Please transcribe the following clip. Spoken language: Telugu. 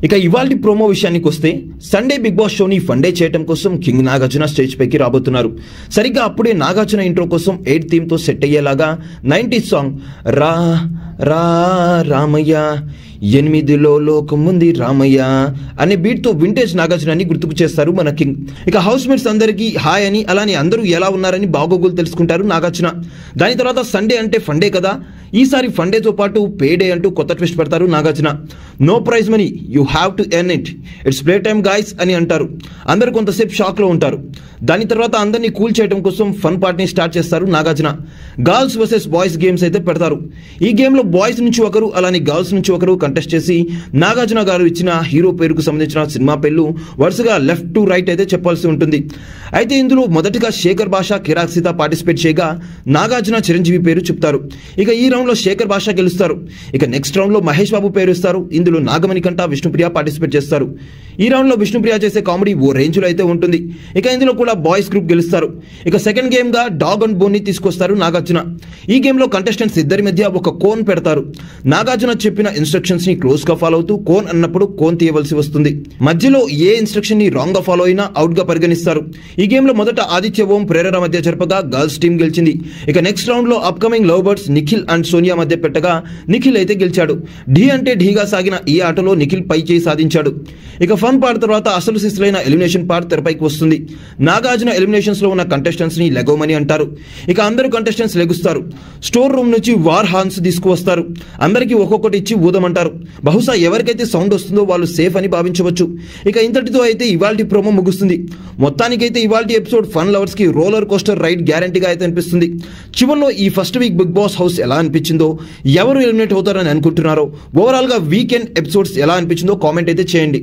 ఇక ఇవాల్టి ప్రోమో విషయానికి వస్తే సండే బిగ్ బాస్ షోని ఫండే చేయడం కోసం కింగ్ నాగార్జున స్టేజ్ పైకి రాబోతున్నారు. సరిగ్గా అప్పుడే నాగార్జున ఇంట్రో కోసం 8 థీమ్తో సెట్ అయ్యేలాగా 90s సాంగ్ రా రా రామయ్య 8లో లోకముంది రామయ్య అనే బీట్తో వింటేజ్ నాగార్జునని గుర్తుకు చేస్తారు మన కింగ్. ఇక హౌస్ మేట్స్ అందరికీ హాయ్ అని, అలానే అందరూ ఎలా ఉన్నారని బాగోగులు తెలుసుకుంటారు నాగార్జున. దాని తర్వాత సండే అంటే ఫండే కదా, ఈసారి ఫండేతో పాటు పేడే అంటూ కొత్త ట్విస్ట్ పెడతారు Nagarjuna. No prize money, you have to earn it, it's play time guys అని అంటారు. అందరు కొంతసేపు షాక్లో ఉంటారు. దాని తర్వాత అందరినీ కూల్ చేయడం కోసం ఫన్ పార్ట్ని స్టార్ట్ చేస్తారు Nagarjuna. Girls versus boys games అయితే పెడతారు. ఈ గేమ్లో బాయ్స్ నుంచి ఒకరు, అలానే గర్ల్స్ నుంచి ఒకరు కంటెస్ట్ చేసి నాగార్జున గారు ఇచ్చిన హీరో పేరుకు సంబంధించిన సినిమా పేర్లు వరుసగా లెఫ్ట్ టు రైట్ అయితే చెప్పాల్సి ఉంటుంది. అయితే ఇందులో మొదటిగా శేఖర్ భాష, కిరాక్ సీత పార్టిసిపేట్ చేయగా నాగార్జున, చిరంజీవి పేరు చెప్తారు. ఇక ఈ రౌండ్లో శేఖర్ భాష గెలుస్తారు. ఇక నెక్స్ట్ రౌండ్లో మహేష్ బాబు పేరు ఇస్తారు. ఇందులో నాగమణి కంట, విష్ణుప్రియ పార్టిసిపేట్ చేస్తారు. ఈ రౌండ్లో విష్ణుప్రియ చేసే కామెడీ ఓ రేంజ్లో అయితే ఉంటుంది. ఇక ఇందులో కూడా బాయ్స్ గ్రూప్ గెలుస్తారు. ఇక సెకండ్ గేమ్గా డాగ్ అండ్ బోన్ని తీసుకొస్తారు నాగార్జున. ఈ గేమ్లో కంటెస్టెంట్స్ ఇద్దరి మధ్య ఒక కోన్ పెడతారు. నాగార్జున చెప్పిన ఇన్స్ట్రక్షన్స్ ని క్లోజ్ గా ఫాలో అవుతూ కోన్ అన్నప్పుడు కోన్ తీయవలసి వస్తుంది. మధ్యలో ఏ ఇన్స్ట్రక్షన్ ని రాంగ్ గా ఫాలో అయినా అవుట్ గా పరిగణిస్తారు. ఈ గేమ్ లో మొదట ఆదిత్య ఓం, ప్రేరణ మధ్య జరపగా గర్ల్స్ టీం గెలిచింది. ఇక నెక్స్ట్ రౌండ్ లో upcoming love birds Nikhil and Sonia మధ్య పెట్టగా నిఖిల్ అయితే గెలిచాడు. ఢీ అంటే ఢీగా సాగిన ఈ ఆటలో నిఖిల్ పై చేయి సాధించాడు. ఇక ఫన్ పార్ట్ తర్వాత అసలు సిస్లైన ఎలిమినేషన్ పార్ట్ తెరపైకి వస్తుంది. నాగార్జున ఎలిమినేషన్స్ లో ఉన్న కంటెస్టెంట్స్ ని లెగోమని అంటారు. ఇక అందరూ కంటెస్టెంట్స్ లెగుస్తారు. స్టోర్ రూమ్ నుంచి వార్ హార్న్స్ తీసుకువస్తారు. అందరికీ ఒక్కొక్కటి ఇచ్చి ఊదమంటారు. బహుశా ఎవరికైతే సౌండ్ వస్తుందో వాళ్ళు సేఫ్ అని భావించవచ్చు. ఇక ఇంతటితో అయితే ఇవాల్టి ప్రోమో ముగుస్తుంది. మొత్తానికైతే ఇవాల్టి ఎపిసోడ్ ఫన్ లవర్స్ కి రోలర్ కోస్టర్ రైడ్ గ్యారంటీగా అయితే అనిపిస్తుంది. చివరిలో ఈ first week Bigg Boss house ఎలా అనిపించిందో, ఎవరు ఎలిమినేట్ అవుతారని అనుకుంటున్నారో, ఓవరాల్ గా వీకెండ్ ఎపిసోడ్స్ ఎలా అనిపించిందో కామెంట్ అయితే చేయండి.